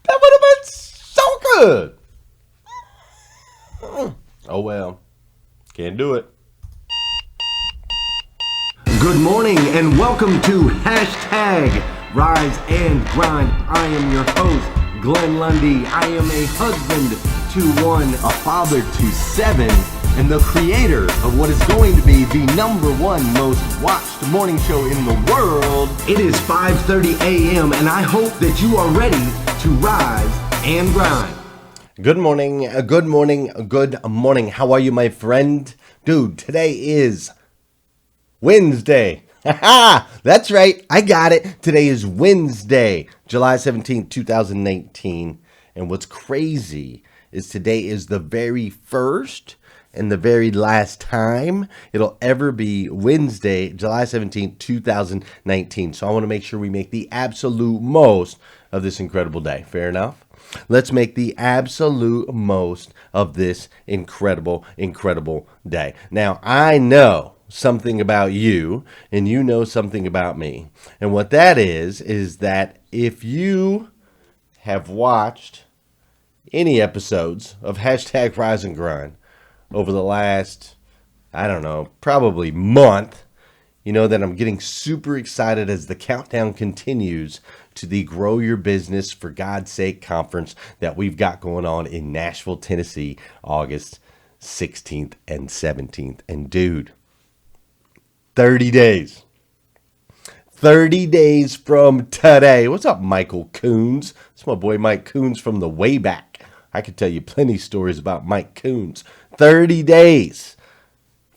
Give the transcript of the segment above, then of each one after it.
That would have been so good. Oh well, can't do it. Good morning and welcome to Hashtag Rise and Grind. I am your host, Glenn Lundy. I am a husband to one, A father to seven, and the creator of what is going to be the #1 most watched morning show in the world. It is 5:30 a.m. and I hope that you are ready to rise and grind. Good morning, good morning, good morning. How are you, my friend? Dude, today is Wednesday. That's right. I got it. Today is Wednesday, July 17th, 2019. And what's crazy is today is the very first and the very last time it'll ever be Wednesday, July 17th, 2019. So I want to make sure we make the absolute most of this incredible day. Fair enough? Let's make the absolute most of this incredible day. Now, I know something about you, and you know something about me. And what that is that if you have watched any episodes of Hashtag Rise and Grind over the last, I don't know, probably month, you know that I'm getting super excited as the countdown continues to the Grow Your Business for God's Sake conference that we've got going on in Nashville, Tennessee, August 16th and 17th. And dude, 30 days. 30 days from today. What's up, Michael Coons? It's my boy Mike Coons from the way back. I could tell you plenty of stories about Mike Coons. 30 days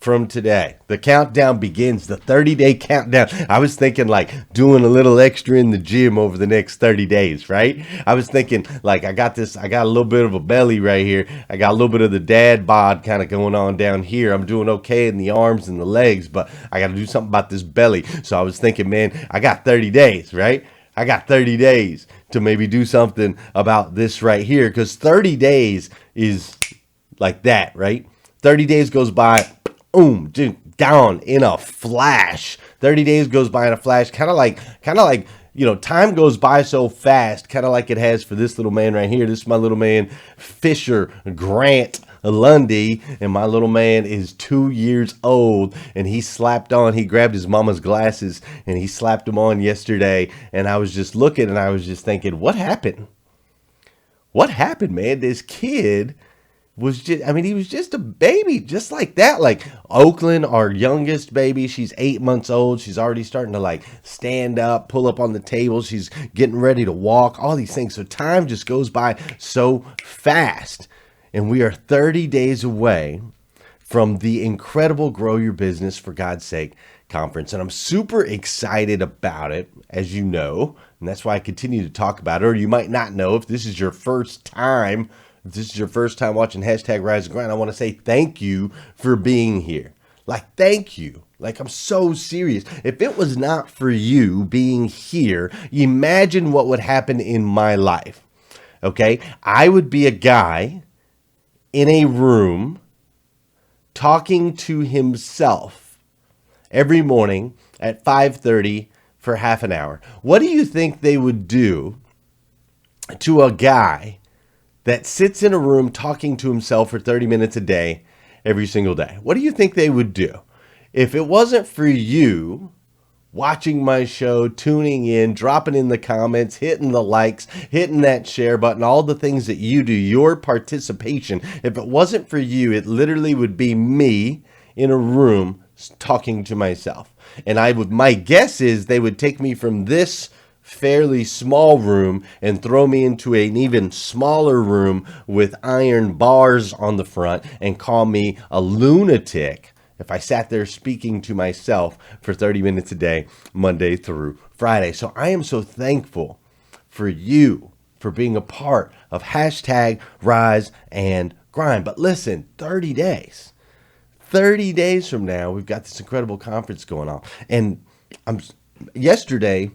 from today. The countdown begins, the 30-day countdown. I was thinking like doing a little extra in the gym over the next 30 days, right? I was thinking like I got a little bit of a belly right here. I got a little bit of the dad bod kind of going on down here. I'm doing okay in the arms and the legs, but I got to do something about this belly. So I was thinking, man, I got 30 days, right? I got 30 days to maybe do something about this right here, because 30 days is like that, right? 30 days goes by, boom, dude, down in a flash. 30 days goes by in a flash, kind of like, you know, time goes by so fast, kind of like it has for this little man right here. This is my little man, Fisher Grant Lundy, and my little man is 2 years old, and he grabbed his mama's glasses, and he slapped them on yesterday, and I was just looking, and I was just thinking, what happened? What happened, man? This kid he was just a baby, just like that. Like Oakland, our youngest baby, she's 8 months old. She's already starting to like stand up, pull up on the table. She's getting ready to walk, all these things. So time just goes by so fast. And we are 30 days away from the incredible Grow Your Business for God's Sake conference. And I'm super excited about it, as you know. And that's why I continue to talk about it. Or you might not know if this is your first time. If this is your first time watching Hashtag Rise and Grind, I want to say thank you for being here. Like, thank you. Like, I'm so serious. If it was not for you being here, imagine what would happen in my life. Okay? I would be a guy in a room talking to himself every morning at 5:30 for half an hour. What do you think they would do to a guy that sits in a room talking to himself for 30 minutes a day, every single day? What do you think they would do? If it wasn't for you watching my show, tuning in, dropping in the comments, hitting the likes, hitting that share button, all the things that you do, your participation, if it wasn't for you, it literally would be me in a room talking to myself. And my guess is they would take me from this fairly small room and throw me into an even smaller room with iron bars on the front and call me a lunatic if I sat there speaking to myself for 30 minutes a day, Monday through Friday. So I am so thankful for you for being a part of Hashtag Rise and Grind. But listen, 30 days. 30 days from now, we've got this incredible conference going on. And yesterday,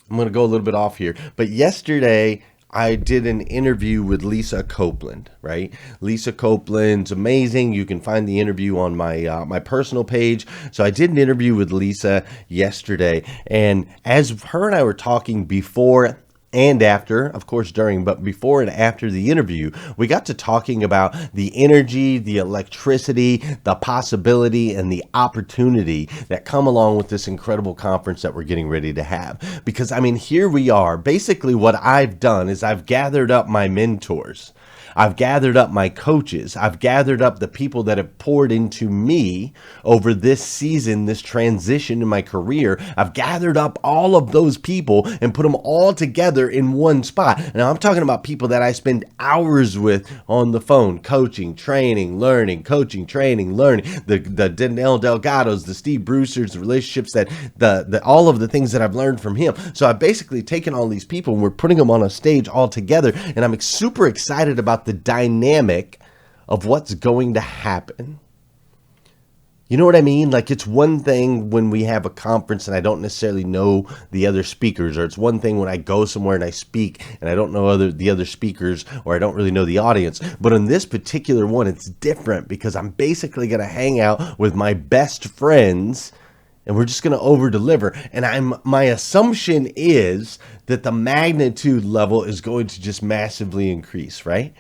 I'm going to go a little bit off here, but yesterday I did an interview with Lisa Copeland, right? Lisa Copeland's amazing. You can find the interview on my personal page. So I did an interview with Lisa yesterday, and as her and I were talking before and after, of course, during, but before and after the interview, we got to talking about the energy, the electricity, the possibility, and the opportunity that come along with this incredible conference that we're getting ready to have. Because, I mean, here we are. Basically, what I've done is I've gathered up my mentors. I've gathered up my coaches. I've gathered up the people that have poured into me over this season, this transition in my career. I've gathered up all of those people and put them all together in one spot. Now, I'm talking about people that I spend hours with on the phone, coaching, training, learning, coaching, training, learning, the Danelle Delgados, the Steve Brewsters, the relationships that all of the things that I've learned from him. So I've basically taken all these people and we're putting them on a stage all together. And I'm super excited about the dynamic of what's going to happen. You know what I mean? Like, it's one thing when we have a conference and I don't necessarily know the other speakers, or it's one thing when I go somewhere and I speak and I don't know the other speakers, or I don't really know the audience. But on this particular one, it's different because I'm basically going to hang out with my best friends and we're just going to over deliver. And my assumption is that the magnitude level is going to just massively increase, right?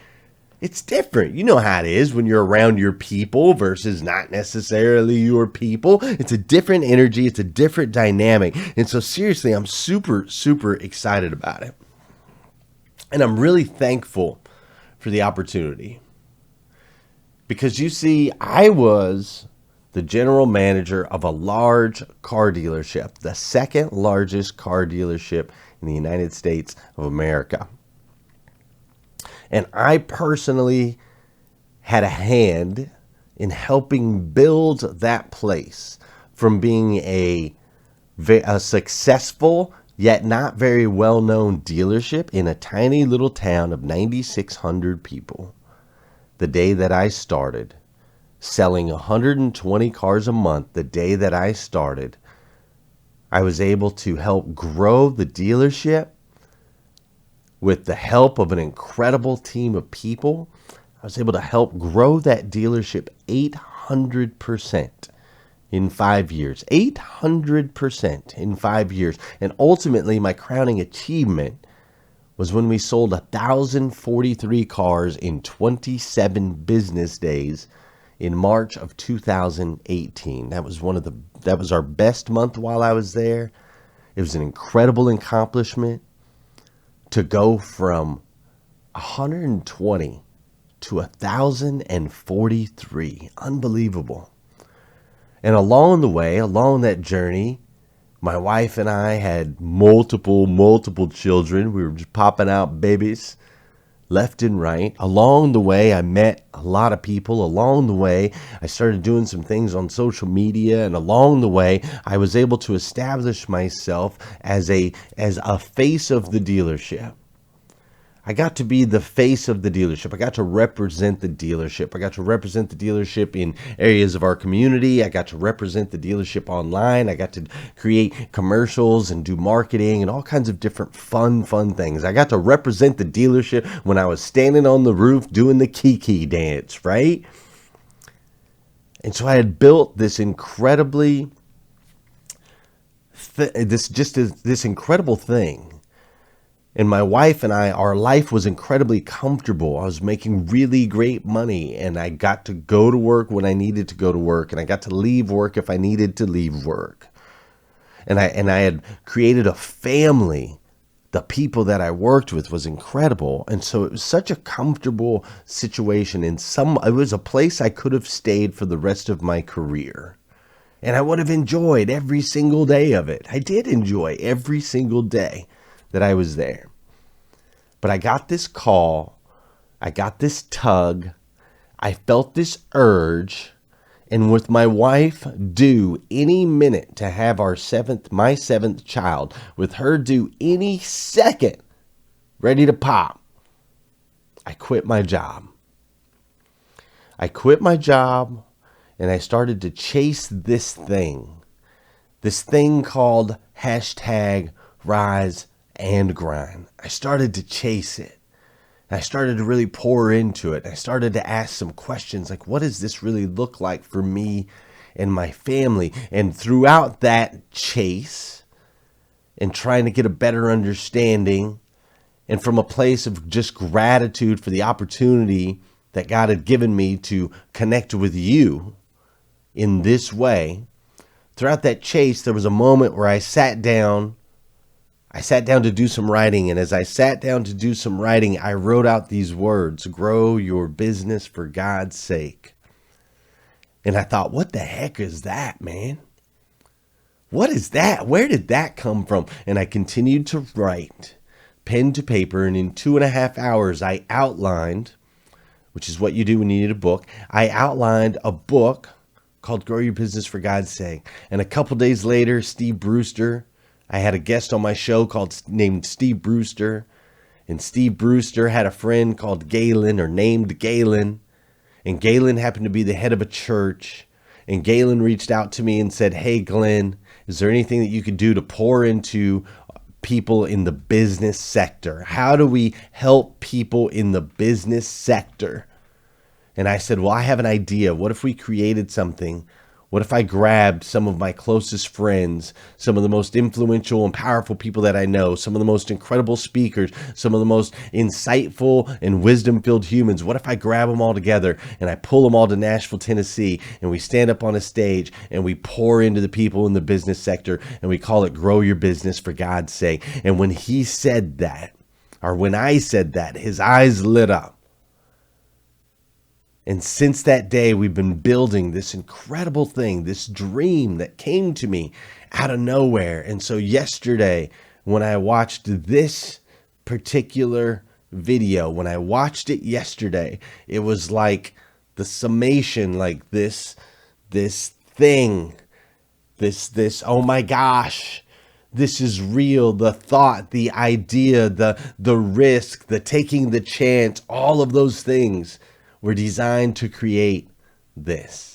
It's different. You know how it is when you're around your people versus not necessarily your people. It's a different energy. It's a different dynamic. And so seriously, I'm super, super excited about it. And I'm really thankful for the opportunity. Because you see, I was the general manager of a large car dealership, the second largest car dealership in the United States of America. And I personally had a hand in helping build that place from being a successful yet not very well-known dealership in a tiny little town of 9,600 people. The day that I started, selling 120 cars a month, the day that I started, I was able to help grow the dealership with the help of an incredible team of people. I was able to help grow that dealership 800% in 5 years. 800% in 5 years. And ultimately, my crowning achievement was when we sold 1,043 cars in 27 business days in March of 2018. That was our best month while I was there. It was an incredible accomplishment to go from 120 to 1,043. Unbelievable. And along the way, along that journey, my wife and I had multiple children. We were just popping out babies left and right. Along the way, I met a lot of people. Along the way, I started doing some things on social media. And along the way, I was able to establish myself as a face of the dealership. I got to be the face of the dealership. I got to represent the dealership. I got to represent the dealership in areas of our community. I got to represent the dealership online. I got to create commercials and do marketing and all kinds of different fun things. I got to represent the dealership when I was standing on the roof doing the Kiki dance, right? And so I had built this incredibly, this incredible thing. And my wife and I, our life was incredibly comfortable. I was making really great money, and I got to go to work when I needed to go to work, and I got to leave work if I needed to leave work. And I had created a family. The people that I worked with was incredible. And so it was such a comfortable situation. It was a place I could have stayed for the rest of my career. And I would have enjoyed every single day of it. I did enjoy every single day that I was there. But I got this call, I got this tug, I felt this urge, and with my wife due any minute to have my seventh child, with her due any second, ready to pop, I quit my job. I quit my job and I started to chase this thing called #Rise and Grind. I started to chase it. I started to really pour into it. I started to ask some questions like, what does this really look like for me and my family? And throughout that chase and trying to get a better understanding, and from a place of just gratitude for the opportunity that God had given me to connect with you in this way. Throughout that chase, there was a moment where I sat down to do some writing. And as I sat down to do some writing, I wrote out these words: grow your business for God's sake. And I thought, what the heck is that, man? What is that? Where did that come from? And I continued to write, pen to paper. And in 2.5 hours, I outlined, which is what you do when you need a book. I outlined a book called Grow Your Business for God's Sake. And a couple days later, Steve Brewster, I had a guest on my show named Steve Brewster. And Steve Brewster had a friend called Galen, or named Galen. And Galen happened to be the head of a church. And Galen reached out to me and said, hey, Glenn, is there anything that you could do to pour into people in the business sector? How do we help people in the business sector? And I said, well, I have an idea. What if we created something? What if I grabbed some of my closest friends, some of the most influential and powerful people that I know, some of the most incredible speakers, some of the most insightful and wisdom-filled humans? What if I grab them all together and I pull them all to Nashville, Tennessee, and we stand up on a stage and we pour into the people in the business sector, and we call it Grow Your Business for God's Sake? And when he said that, or when I said that, his eyes lit up. And since that day, we've been building this incredible thing, this dream that came to me out of nowhere. And so yesterday, when I watched this particular video, when I watched it yesterday, it was like the summation, like this thing, this, oh my gosh, this is real. The thought, the idea, the risk, the taking the chance, all of those things were designed to create this.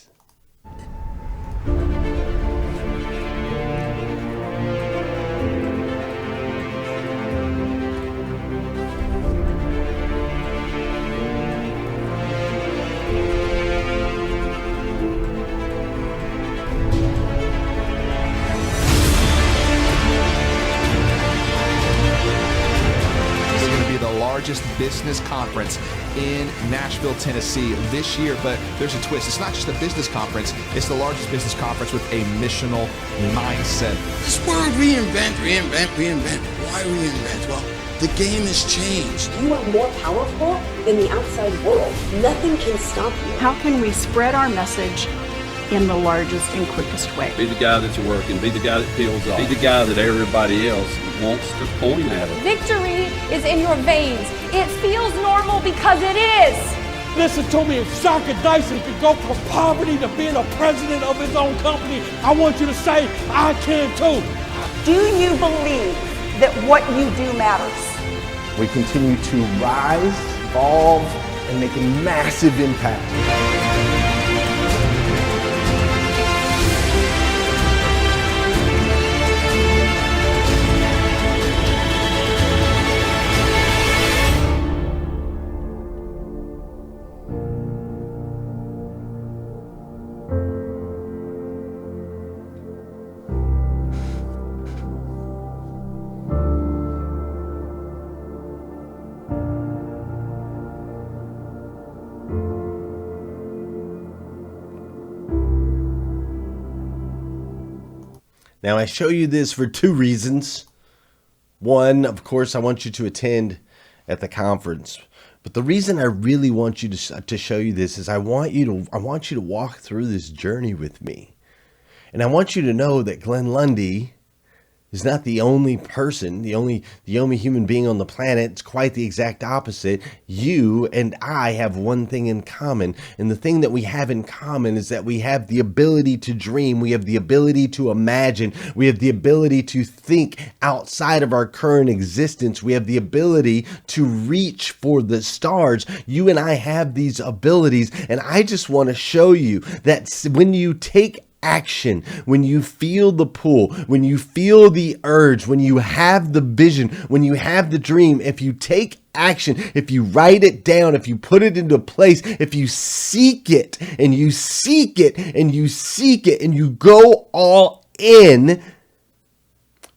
Largest business conference in Nashville, Tennessee this year. But there's a twist. It's not just a business conference. It's the largest business conference with a missional mindset. This word reinvent. Why reinvent? Well, the game has changed. You are more powerful than the outside world. Nothing can stop you. How can we spread our message in the largest and quickest way? Be the guy that's working. Be the guy that peels off. Be the guy that everybody else wants to point at it. Victory is in your veins. It feels normal because it is. Listen to me, if Shaka Dyson could go from poverty to being a president of his own company, I want you to say, I can too. Do you believe that what you do matters? We continue to rise, evolve, and make a massive impact. Now, I show you this for two reasons. One, of course, I want you to attend at the conference. But the reason I really want you to show you this is I want you to walk through this journey with me. And I want you to know that Glenn Lundy is not the only person, the only human being on the planet. It's quite the exact opposite. You and I have one thing in common. And the thing that we have in common is that we have the ability to dream. We have the ability to imagine. We have the ability to think outside of our current existence. We have the ability to reach for the stars. You and I have these abilities. And I just want to show you that when you take action, when you feel the pull, when you feel the urge, when you have the vision, when you have the dream, if you take action, if you write it down, if you put it into place, if you seek it and you seek it and you seek it and you go all in,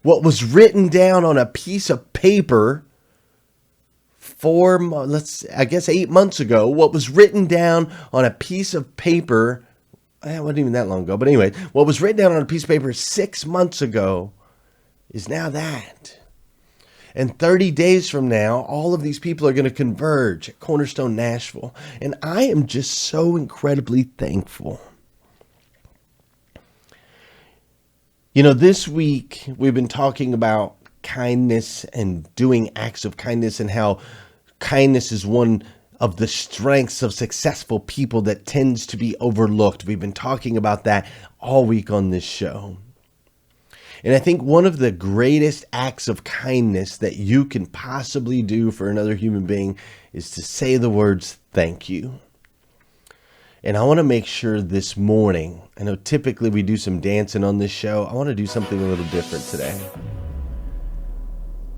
what was written down on a piece of paper 8 months ago, what was written down on a piece of paper, it wasn't even that long ago, but anyway, what was written down on a piece of paper 6 months ago is now that. And 30 days from now, all of these people are going to converge at Cornerstone Nashville. And I am just so incredibly thankful. You know, this week we've been talking about kindness and doing acts of kindness and how kindness is one of the strengths of successful people that tends to be overlooked. We've been talking about that all week on this show. And I think one of the greatest acts of kindness that you can possibly do for another human being is to say the words, thank you. And I want to make sure this morning, I know typically we do some dancing on this show. I want to do something a little different today.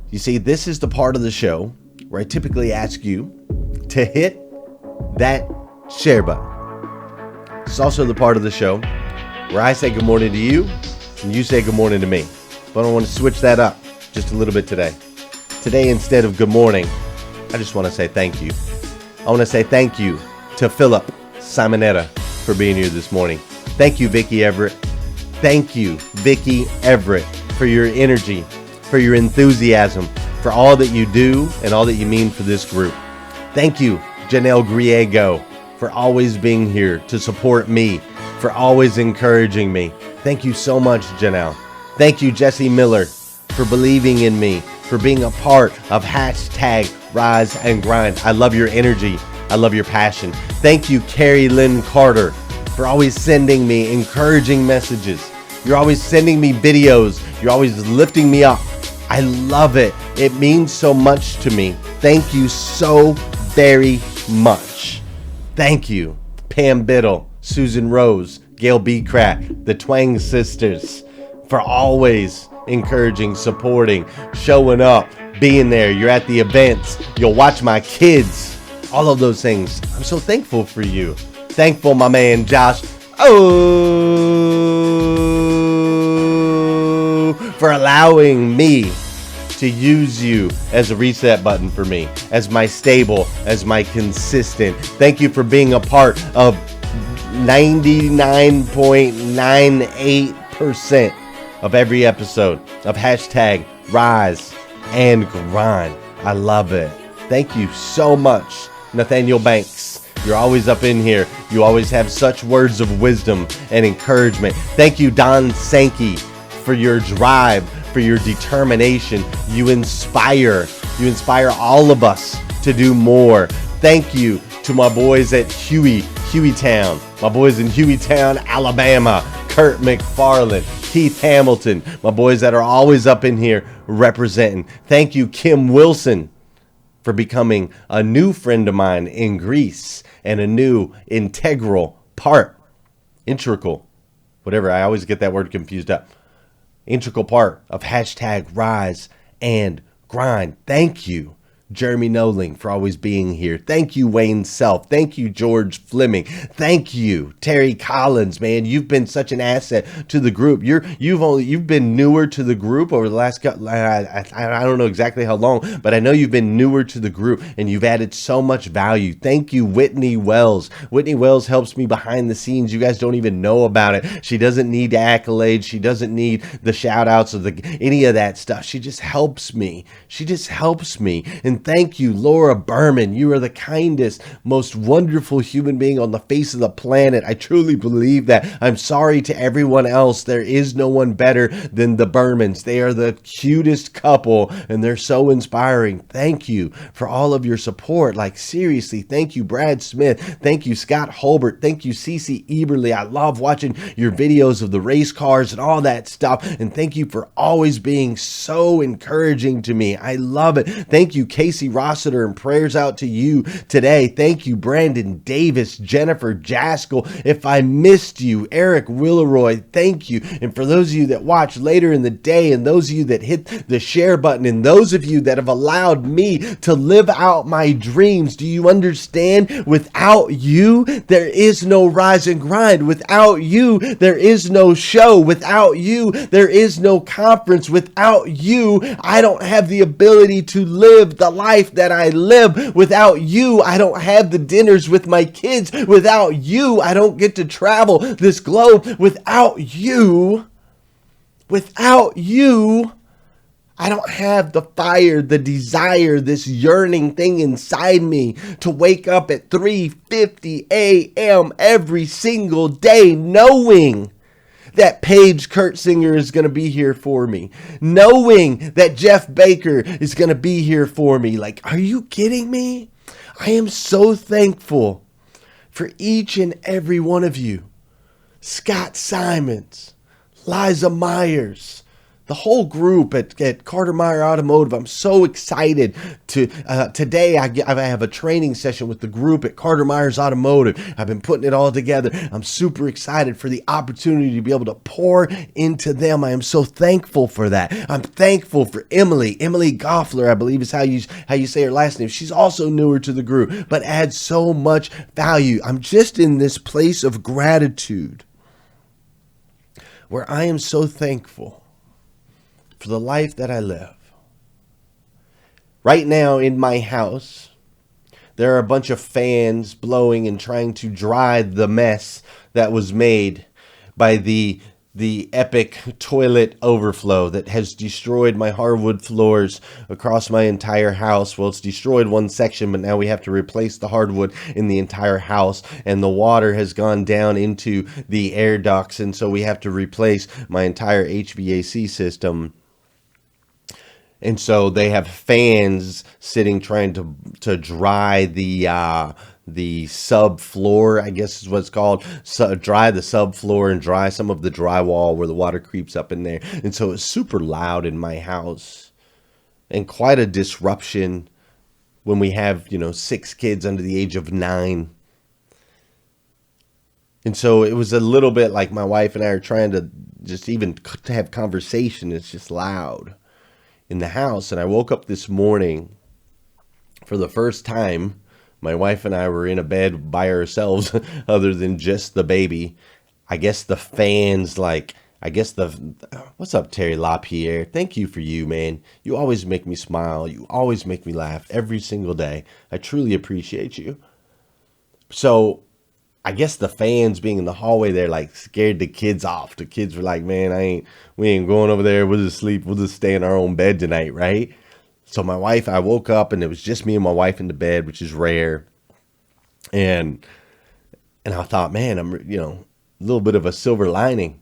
You see, this is the part of the show where I typically ask you to hit that share button. It's also the part of the show where I say good morning to you and you say good morning to me. But I want to switch that up just a little bit today. Today, instead of good morning, I just want to say thank you. I want to say thank you to Philip Simonetta for being here this morning. Thank you, Vicki Everett. Thank you, Vicki Everett, for your energy, for your enthusiasm, for all that you do and all that you mean for this group. Thank you, Janelle Griego, for always being here to support me, for always encouraging me. Thank you so much, Janelle. Thank you, Jesse Miller, for believing in me, for being a part of hashtag Rise and Grind. I love your energy. I love your passion. Thank you, Carrie Lynn Carter, for always sending me encouraging messages. You're always sending me videos. You're always lifting me up. I love it. It means so much to me. Thank you so very much. Thank you, Pam Biddle, Susan Rose, Gail B. Crack, the Twang sisters, for always encouraging, supporting, showing up, being there. You're at the events. You'll watch my kids. All of those things. I'm so thankful for you. Thankful, my man Josh. For allowing me to use you as a reset button for me, as my stable, as my consistent. Thank you for being a part of 99.98% of every episode of hashtag Rise and Grind. I love it. Thank you so much, Nathaniel Banks. You're always up in here. You always have such words of wisdom and encouragement. Thank you, Don Sankey, for your drive, for your determination. You inspire all of us to do more. Thank you to my boys at Hueytown, my boys in Hueytown, Alabama, Kurt McFarland, Keith Hamilton, my boys that are always up in here representing. Thank you, Kim Wilson, for becoming a new friend of mine in Greece and a new integral part, integral, whatever, I always get that word confused up. Integral part of hashtag Rise and Grind. Thank you, Jeremy Noling, for always being here. Thank you, Wayne Self. Thank you, George Fleming. Thank you, Terry Collins, man. You've been such an asset to the group. You've been newer to the group over the last couple, I don't know exactly how long, but I know you've been newer to the group and you've added so much value. Thank you, Whitney Wells. Whitney Wells helps me behind the scenes. You guys don't even know about it. She doesn't need accolades. She doesn't need the shout outs or any of that stuff. She just helps me. And thank you, Laura Berman. You are the kindest, most wonderful human being on the face of the planet. I truly believe that. I'm sorry to everyone else. There is no one better than the Bermans. They are the cutest couple and they're so inspiring. Thank you for all of your support. Like, seriously, thank you, Brad Smith. Thank you, Scott Holbert. Thank you, Cece Eberly. I love watching your videos of the race cars and all that stuff. And thank you for always being so encouraging to me. I love it. Thank you, Casey Rossiter, and prayers out to you today. Thank you, Brandon Davis, Jennifer Jaskell. If I missed you, Eric Willeroy, thank you. And for those of you that watch later in the day, and those of you that hit the share button, and those of you that have allowed me to live out my dreams, do you understand? Without you, there is no Rise and Grind. Without you, there is no show. Without you, there is no conference. Without you, I don't have the ability to live the life that I live. Without you, I don't have the dinners with my kids. Without you, I don't get to travel this globe. Without you, I don't have the fire, the desire, this yearning thing inside me to wake up at 3:50 a.m. every single day knowing that Paige Kurtzinger is going to be here for me. Knowing that Jeff Baker is going to be here for me. Like, are you kidding me? I am so thankful for each and every one of you. Scott Simons, Liza Myers, the whole group at Carter Meyer Automotive. I'm so excited to today. I have a training session with the group at Carter Myers Automotive. I've been putting it all together. I'm super excited for the opportunity to be able to pour into them. I am so thankful for that. I'm thankful for Emily Goffler, I believe is how you say her last name. She's also newer to the group, but adds so much value. I'm just in this place of gratitude where I am so thankful for the life that I live. Right now in my house, there are a bunch of fans blowing and trying to dry the mess that was made by the epic toilet overflow that has destroyed my hardwood floors across my entire house. Well, it's destroyed one section, but now we have to replace the hardwood in the entire house, and the water has gone down into the air ducts, and so we have to replace my entire HVAC system. And so they have fans sitting trying to dry the subfloor, I guess is what it's called. So dry the subfloor and dry some of the drywall where the water creeps up in there. And so it's super loud in my house and quite a disruption when we have, 6 kids under the age of 9. And so it was a little bit like my wife and I are trying to just even to have conversation. It's just loud in the house. And I woke up this morning for the first time. My wife and I were in a bed by ourselves other than just the baby. I guess the fans, what's up, Terry LaPierre? Thank you for you, man. You always make me smile. You always make me laugh every single day. I truly appreciate you. So I guess the fans being in the hallway there, scared the kids off. The kids were like, man, we ain't going over there. We'll just sleep. We'll just stay in our own bed tonight, right? So I woke up and it was just me and my wife in the bed, which is rare. And I thought, man, I'm, a little bit of a silver lining.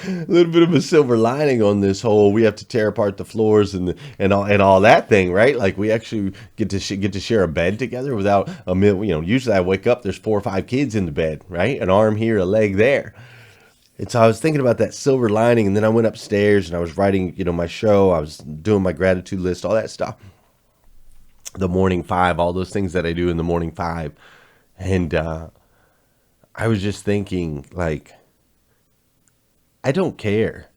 A little bit of a silver lining on this whole, we have to tear apart the floors and all that thing, right? Like we actually get to share a bed together without usually I wake up, there's 4 or 5 kids in the bed, right? An arm here, a leg there. And so I was thinking about that silver lining, and then I went upstairs and I was writing, my show. I was doing my gratitude list, all that stuff. The morning 5, all those things that I do in the morning 5. And I was just thinking, I don't care.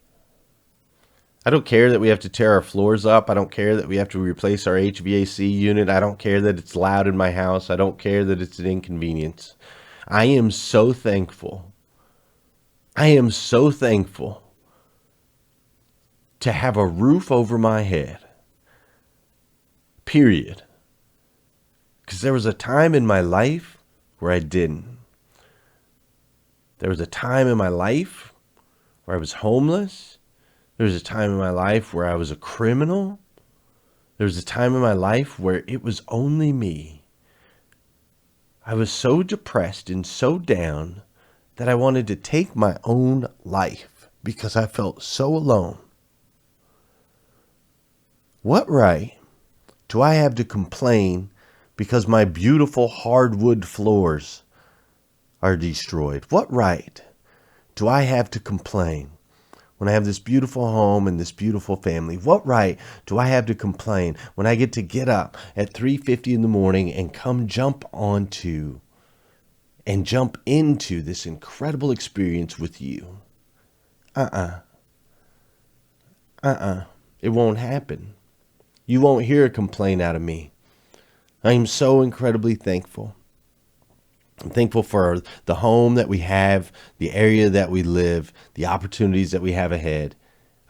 I don't care that we have to tear our floors up. I don't care that we have to replace our HVAC unit. I don't care that it's loud in my house. I don't care that it's an inconvenience. I am so thankful. I am so thankful to have a roof over my head. Period. Because there was a time in my life where I didn't. There was a time in my life where I was homeless. There was a time in my life where I was a criminal. There was a time in my life where it was only me. I was so depressed and so down that I wanted to take my own life because I felt so alone. What right do I have to complain because my beautiful hardwood floors are destroyed? What right do I have to complain when I have this beautiful home and this beautiful family? What right do I have to complain when I get to get up at 3:50 in the morning and come jump into this incredible experience with you? It won't happen. You won't hear a complaint out of me. I am so incredibly thankful. I'm thankful for the home that we have, the area that we live, the opportunities that we have ahead.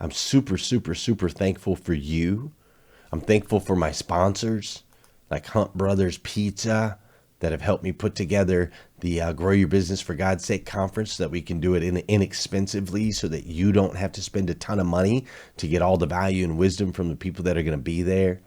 I'm super, super, super thankful for you. I'm thankful for my sponsors like Hunt Brothers Pizza that have helped me put together the Grow Your Business for God's Sake conference so that we can do it inexpensively so that you don't have to spend a ton of money to get all the value and wisdom from the people that are going to be there.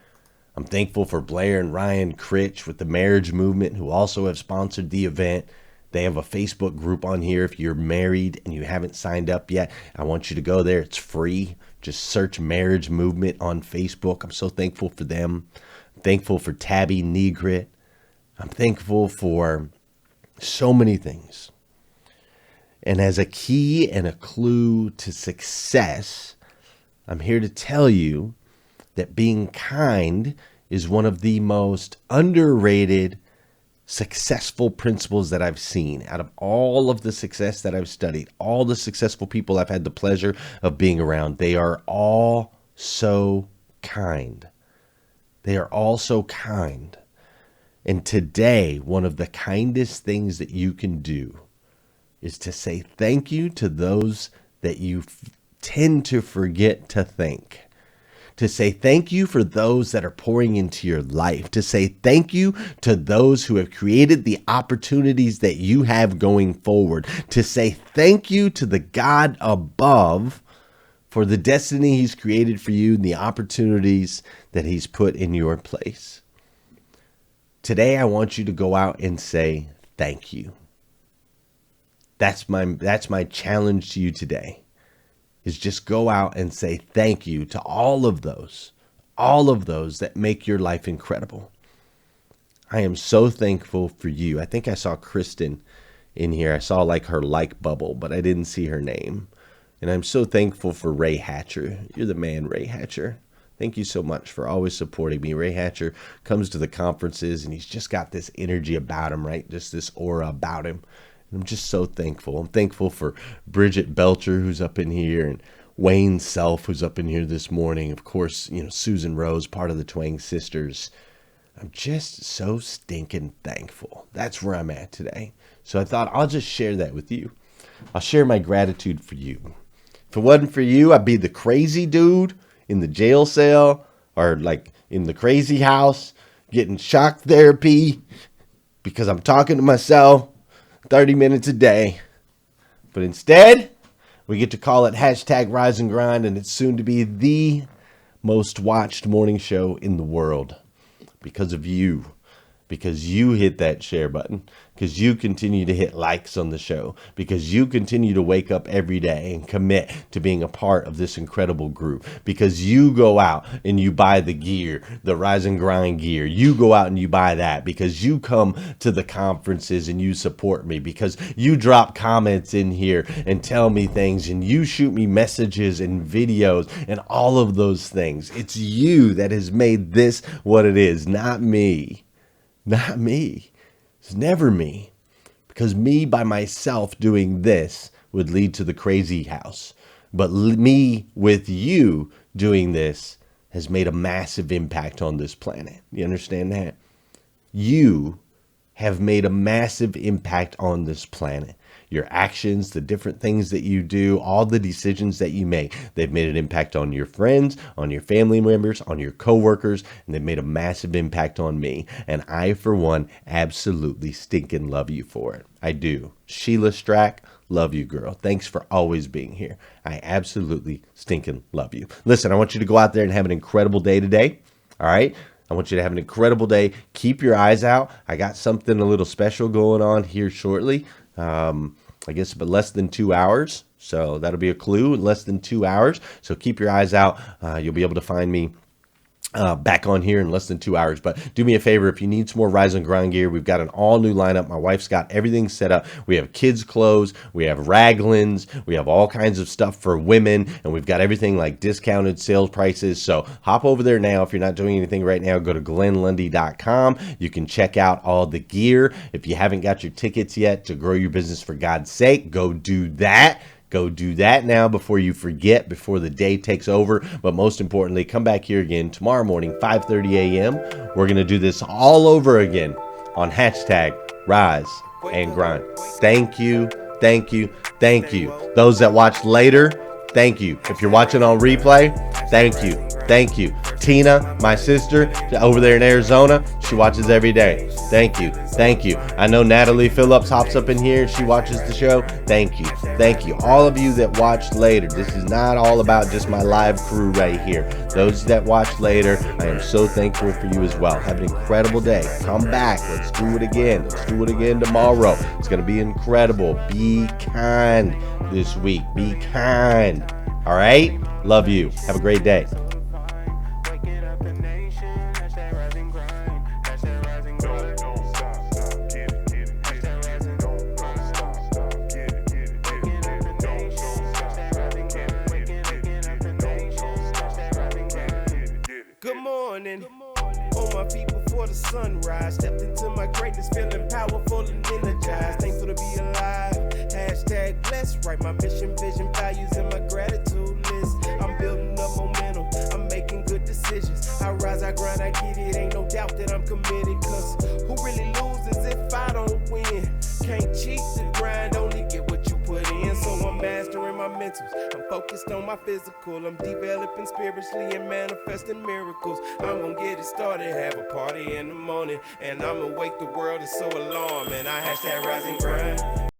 I'm thankful for Blair and Ryan Critch with the Marriage Movement, who also have sponsored the event. They have a Facebook group on here. If you're married and you haven't signed up yet, I want you to go there. It's free. Just search Marriage Movement on Facebook. I'm so thankful for them. I'm thankful for Tabby Negrit. I'm thankful for so many things. And as a key and a clue to success, I'm here to tell you that being kind is one of the most underrated successful principles that I've seen. Out of all of the success that I've studied, all the successful people I've had the pleasure of being around, they are all so kind. They are all so kind. And today, one of the kindest things that you can do is to say thank you to those that you tend to forget to thank. To say thank you for those that are pouring into your life. To say thank you to those who have created the opportunities that you have going forward. To say thank you to the God above for the destiny He's created for you and the opportunities that He's put in your place. Today, I want you to go out and say thank you. That's my challenge to you today, is just go out and say thank you to all of those that make your life incredible. I am so thankful for you. I think I saw Kristen in here. I saw like her like bubble, but I didn't see her name. And I'm so thankful for Ray Hatcher. You're the man, Ray Hatcher. Thank you so much for always supporting me. Ray Hatcher comes to the conferences and he's just got this energy about him, right? Just this aura about him. And I'm just so thankful. I'm thankful for Bridget Belcher, who's up in here, and Wayne Self, who's up in here this morning. Of course, Susan Rose, part of the Twang Sisters. I'm just so stinking thankful. That's where I'm at today. So I thought I'll just share that with you. I'll share my gratitude for you. If it wasn't for you, I'd be the crazy dude in the jail cell or like in the crazy house getting shock therapy because I'm talking to myself 30 minutes a day. But instead, we get to call it hashtag Rise and Grind, and it's soon to be the most watched morning show in the world because of you. Because you hit that share button, because you continue to hit likes on the show, because you continue to wake up every day and commit to being a part of this incredible group, because you go out and you buy the gear, the Rise and Grind gear. You go out and you buy that because you come to the conferences and you support me, because you drop comments in here and tell me things and you shoot me messages and videos and all of those things. It's you that has made this what it is, not me. Not me. It's never me. Because me by myself doing this would lead to the crazy house. But me with you doing this has made a massive impact on this planet. You understand that? You have made a massive impact on this planet. Your actions, the different things that you do, all the decisions that you make, they've made an impact on your friends, on your family members, on your coworkers, and they've made a massive impact on me. And I, for one, absolutely stinking love you for it. I do. Sheila Strack, love you, girl. Thanks for always being here. I absolutely stinking love you. Listen, I want you to go out there and have an incredible day today. All right? I want you to have an incredible day. Keep your eyes out. I got something a little special going on here shortly. I guess but less than 2 hours. So that'll be a clue in less than 2 hours. So keep your eyes out. You'll be able to find me back on here in less than 2 hours. But do me a favor, if you need some more Rise and Grind gear, we've got an all new lineup. My wife's got everything set up. We have kids clothes, we have raglans, we have all kinds of stuff for women, and we've got everything like discounted sales prices. So hop over there now. If you're not doing anything right now, go to GlennLundy.com. You can check out all the gear. If you haven't got your tickets yet to Grow Your Business for God's Sake, go do that. Go do that now before you forget, before the day takes over. But most importantly, come back here again tomorrow morning, 5:30 a.m. We're going to do this all over again on hashtag Rise and Grind. Thank you, thank you, thank you. Those that watch later, thank you. If you're watching on replay, thank you. Thank you. Tina, my sister, over there in Arizona, she watches every day. Thank you. Thank you. I know Natalie Phillips hops up in here. She watches the show. Thank you. Thank you. All of you that watch later. This is not all about just my live crew right here. Those that watch later, I am so thankful for you as well. Have an incredible day. Come back. Let's do it again. Let's do it again tomorrow. It's going to be incredible. Be kind this week. Be kind. All right? Love you. Have a great day. Good morning. On my feet before the sunrise. Stepped into my greatness, feeling powerful and energized. Thankful to be alive. Hashtag blessed. Write my mission, vision, values, and my gratitude list. I'm building up momentum. I'm making good decisions. I rise, I grind, I get it. Ain't no doubt that I'm committed. Cause who really loses if I don't win? Can't cheat the grind, only get what you put in. So I'm mastering my mentals. I'm focused on my physical. I'm developing spiritually and manifesting miracles. I'm gonna get it started, have a party in the morning, and I'ma wake the world. It's so alarming. I hashtag rise and grind.